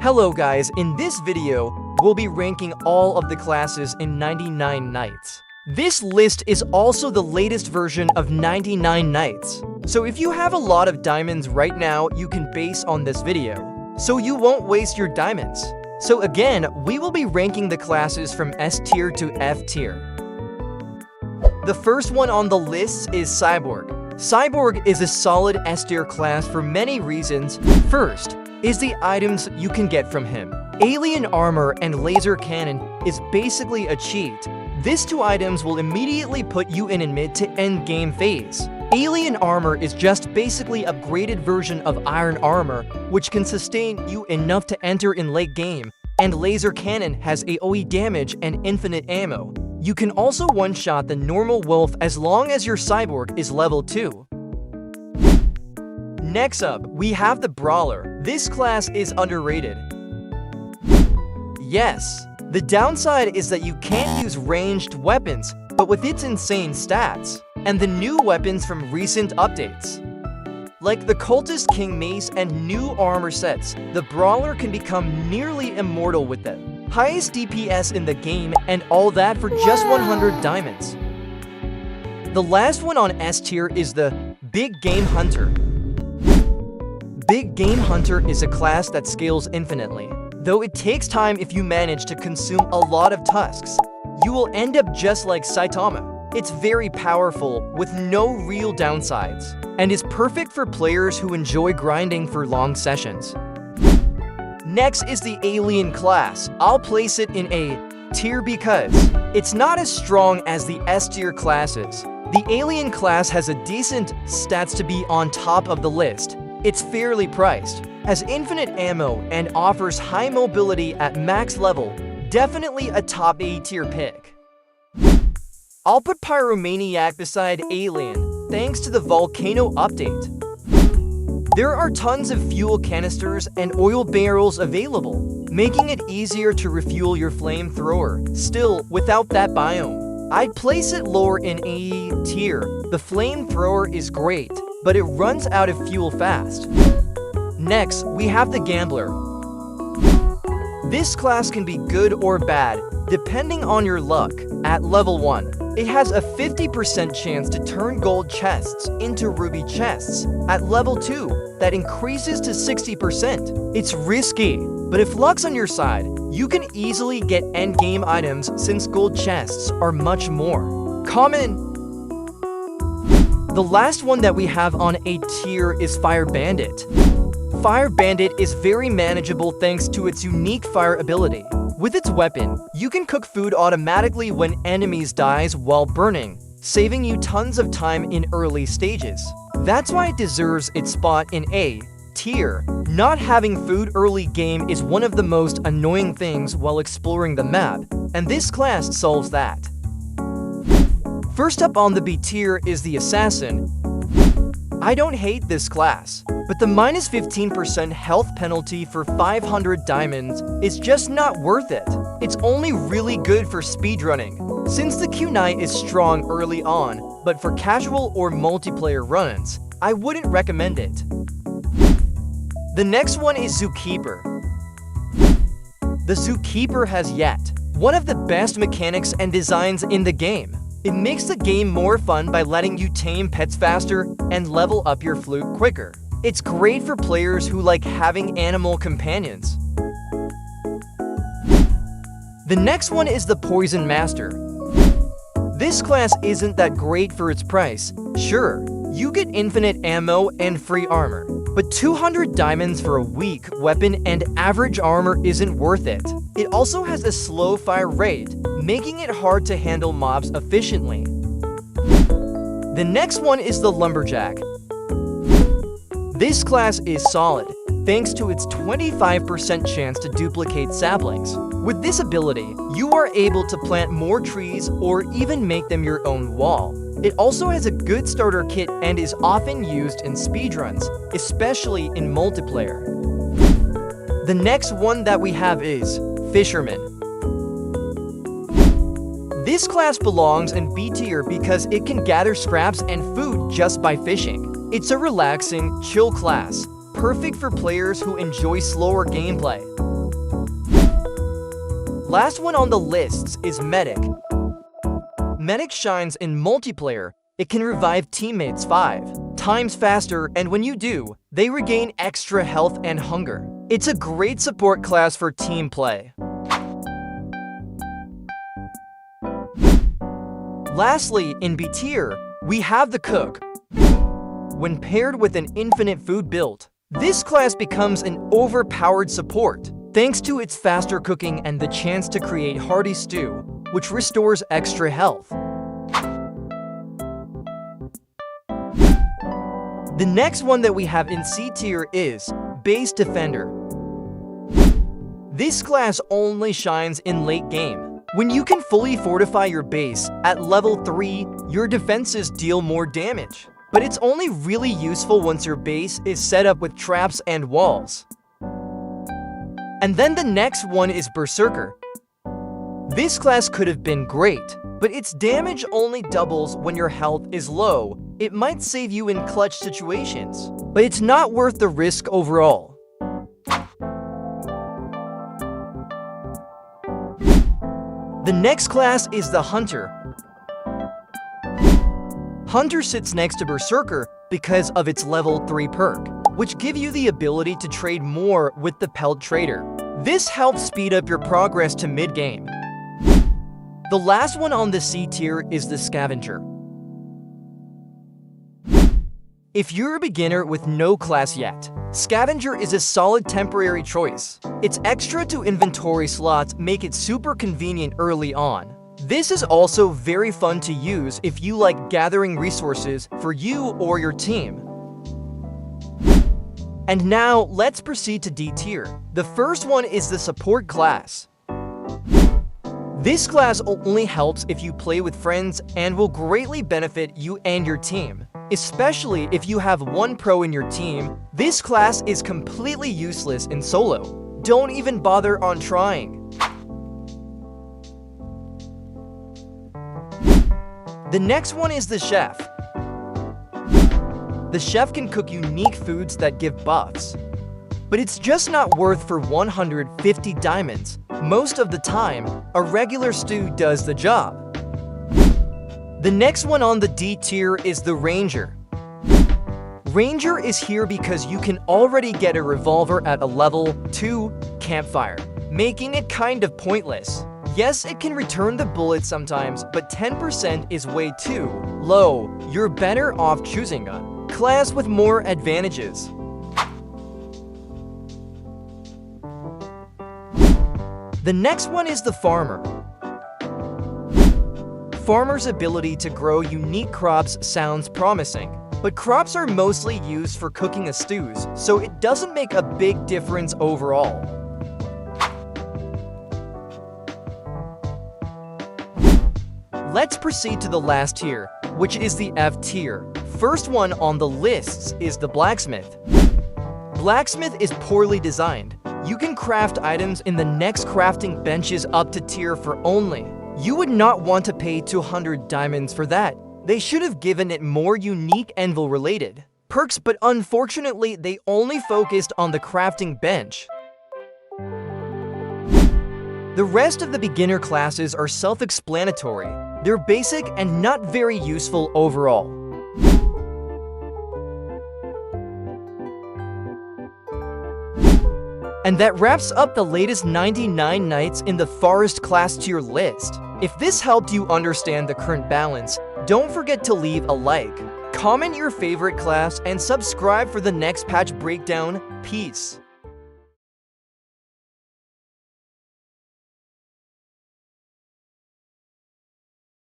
Hello guys, in this video, we'll be ranking all of the classes in 99 Nights. This list is also the latest version of 99 Nights. So if you have a lot of diamonds right now, you can base on this video, so you won't waste your diamonds. So again, we will be ranking the classes from S tier to F tier. The first one on the list is Cyborg. Cyborg is a solid S tier class for many reasons. First is the items you can get from him. Alien armor and laser cannon is basically a cheat. These two items will immediately put you in a mid to end game phase. Alien armor is just basically an upgraded version of iron armor, which can sustain you enough to enter in late game, and laser cannon has AoE damage and infinite ammo. You can also one-shot the normal wolf as long as your cyborg is level 2. Next up, we have the Brawler. This class is underrated. Yes, the downside is that you can't use ranged weapons, but with its insane stats, and the new weapons from recent updates, like the Cultist King Mace and new armor sets, the Brawler can become nearly immortal with them. Highest DPS in the game and all that for just 100 diamonds. The last one on S tier is the Big Game Hunter. Big Game Hunter is a class that scales infinitely. Though it takes time if you manage to consume a lot of tusks, you will end up just like Saitama. It's very powerful with no real downsides, and is perfect for players who enjoy grinding for long sessions. Next is the Alien class. I'll place it in A tier because it's not as strong as the S tier classes. The Alien class has a decent stats to be on top of the list. It's fairly priced, has infinite ammo, and offers high mobility at max level. Definitely a top A tier pick. I'll put Pyromaniac beside Alien, thanks to the Volcano update. There are tons of fuel canisters and oil barrels available, making it easier to refuel your flamethrower. Still, without that biome, I'd place it lower in A tier. The flamethrower is great, but it runs out of fuel fast. Next, we have the Gambler. This class can be good or bad, depending on your luck. At level 1, it has a 50% chance to turn gold chests into ruby chests. At level 2, that increases to 60%. It's risky, but if luck's on your side, you can easily get endgame items since gold chests are much more common. The last one that we have on A tier is Fire Bandit. Fire Bandit is very manageable thanks to its unique fire ability. With its weapon, you can cook food automatically when enemies dies while burning, saving you tons of time in early stages. That's why it deserves its spot in A tier. Not having food early game is one of the most annoying things while exploring the map, and this class solves that. First up on the B tier is the Assassin. I don't hate this class, but the minus 15% health penalty for 500 diamonds is just not worth it. It's only really good for speedrunning, since the Q9 is strong early on, but for casual or multiplayer runs, I wouldn't recommend it. The next one is Zookeeper. The Zookeeper has yet one of the best mechanics and designs in the game. It makes the game more fun by letting you tame pets faster and level up your flute quicker. It's great for players who like having animal companions. The next one is the Poison Master. This class isn't that great for its price. Sure, you get infinite ammo and free armor, but 200 diamonds for a weak weapon and average armor isn't worth it. It also has a slow fire rate, making it hard to handle mobs efficiently. The next one is the Lumberjack. This class is solid, thanks to its 25% chance to duplicate saplings. With this ability, you are able to plant more trees or even make them your own wall. It also has a good starter kit and is often used in speedruns, especially in multiplayer. The next one that we have is Fisherman. This class belongs in B tier because it can gather scraps and food just by fishing. It's a relaxing, chill class, perfect for players who enjoy slower gameplay. Last one on the lists is Medic. Medic shines in multiplayer. It can revive teammates 5 times faster, and when you do, they regain extra health and hunger. It's a great support class for team play. Lastly, in B tier, we have the Cook. When paired with an infinite food build, this class becomes an overpowered support, thanks to its faster cooking and the chance to create hearty stew, which restores extra health. The next one that we have in C tier is Base Defender. This class only shines in late game. When you can fully fortify your base at level 3, your defenses deal more damage. But it's only really useful once your base is set up with traps and walls. And then the next one is Berserker. This class could have been great, but its damage only doubles when your health is low. It might save you in clutch situations, but it's not worth the risk overall. The next class is the Hunter. Hunter sits next to Berserker because of its level 3 perk, which give you the ability to trade more with the Pelt Trader. This helps speed up your progress to mid-game. The last one on the C tier is the Scavenger. If you're a beginner with no class yet, Scavenger is a solid temporary choice. Its extra to inventory slots make it super convenient early on. This is also very fun to use if you like gathering resources for you or your team. And now, let's proceed to D tier. The first one is the Support class. This class only helps if you play with friends and will greatly benefit you and your team. Especially if you have one pro in your team, this class is completely useless in solo. Don't even bother on trying. The next one is the Chef. The Chef can cook unique foods that give buffs, but it's just not worth for 150 diamonds. Most of the time, a regular stew does the job. The next one on the D tier is the Ranger. Ranger is here because you can already get a revolver at a level 2 campfire, making it kind of pointless. Yes, it can return the bullets sometimes, but 10% is way too low. You're better off choosing a class with more advantages. The next one is the Farmer. Farmer's ability to grow unique crops sounds promising, but crops are mostly used for cooking stews, so it doesn't make a big difference overall. Let's proceed to the last tier, which is the F tier. First one on the lists is the Blacksmith. Blacksmith is poorly designed. You can craft items in the next crafting benches up to tier for only. You would not want to pay 200 diamonds for that. They should have given it more unique anvil-related perks, but unfortunately, they only focused on the crafting bench. The rest of the beginner classes are self-explanatory. They're basic and not very useful overall. And that wraps up the latest 99 knights in the Forest class tier list. If this helped you understand the current balance, don't forget to leave a like, comment your favorite class, and subscribe for the next patch breakdown. Peace.